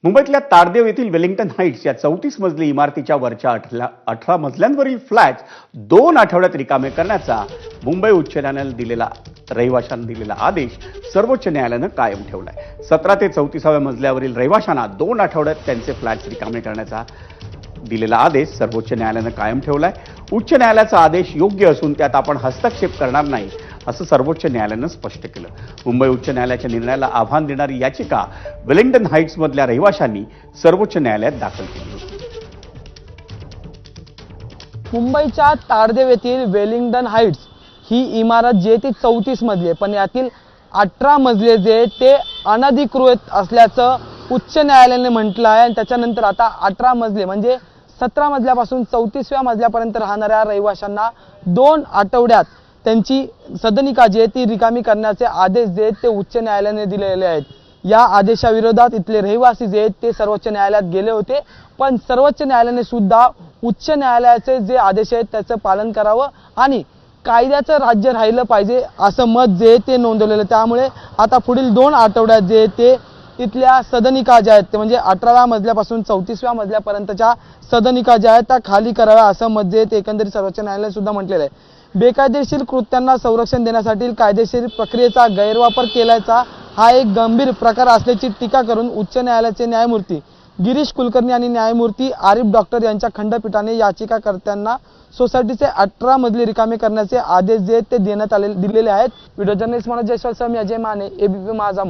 मुंबईतल्या ताडदेव येथील Wellington heights या 34 मजली इमारतीच्या वरच्या 18 मजल्यांवरील फ्लॅट्स 2 आठवड्यात रिकामे करण्याचा मुंबई उच्च न्यायालयाने दिलेला रहिवाशांना दिलेला आदेश सर्वोच्च न्यायालयाने कायम ठेवलाय। 17 ते 34व्या मजल्यावरील रहिवाशांना 2 आठवड्यात त्यांचे फ्लॅट्स रिकामे करण्याचा दिलेला आदेश सर्वोच्च न्यायालयाने कायम ठेवलाय। उच्च न्यायालयाचा आदेश योग्य असून त्यात आपण हस्तक्षेप करणार नाही असं सर्वोच्च न्यायालयाने स्पष्ट केलं। मुंबई उच्च न्यायालयाच्या निर्णयाला आव्हान देणारी याचिका वेलिंग्टन हाईट्स मधल्या रहिवाशांनी सर्वोच्च न्यायालयात दाखल केली होती। मुंबईच्या ताडदेव येथील वेलिंग्टन हाईट्स ही इमारत जी ती 34 मजली आहे, पण यातील 18 मजले जे ते अनधिकृत असल्याचं उच्च न्यायालयाने म्हटलं आहे। आणि त्याच्यानंतर आता 18 मजले म्हणजे 17 मजल्यापासून 34व्या मजल्यापर्यंत राहणाऱ्या रहिवाशांना 2 आठवड्यात त्यांची सदनिका जी आहे ती रिकामी करण्याचे आदेश जे ते उच्च न्यायालयाने दिलेले आहेत। या आदेशाविरोधात इथले रहिवासी जे ते सर्वोच्च न्यायालयात गेले होते, पण सर्वोच्च न्यायालयाने सुद्धा उच्च न्यायालयाचे जे आदेश आहेत त्याचं पालन करावं आणि कायद्याचं राज्य राहिलं पाहिजे असं मत जे ते नोंदवलेलं। त्यामुळे आता पुढील 2 आठवड्यात जे ते इथल्या सदनिका ज्या आहेत ते म्हणजे 18व्या मजल्यापासून 34व्या मजल्यापर्यंतच्या सदनिका ज्या आहेत त्या खाली कराव्या असं मत जे ते एकंदरीत सर्वोच्च न्यायालयाने सुद्धा म्हटलेलं आहे। बेकायदेशीर कृत्यांना संरक्षण देण्यासाठी कायदेशीर प्रक्रियेचा गैरवापर केल्याचा हा एक गंभीर प्रकार असल्याची टीका करून उच्च न्यायालयाचे न्यायमूर्ती गिरीश कुलकर्णी आणि न्यायमूर्ती आरिफ डॉक्टर यांच्या खंडपीठाने याचिकाकर्त्यांना सोसायटीचे 18 मजले रिकामे करण्याचे आदेश जे ते देण्यात दिलेले आहेत। व्हिडिओ जर्नलिस्ट मनोज जयस्वाल सह मी अजय माने, एबीपी माझा।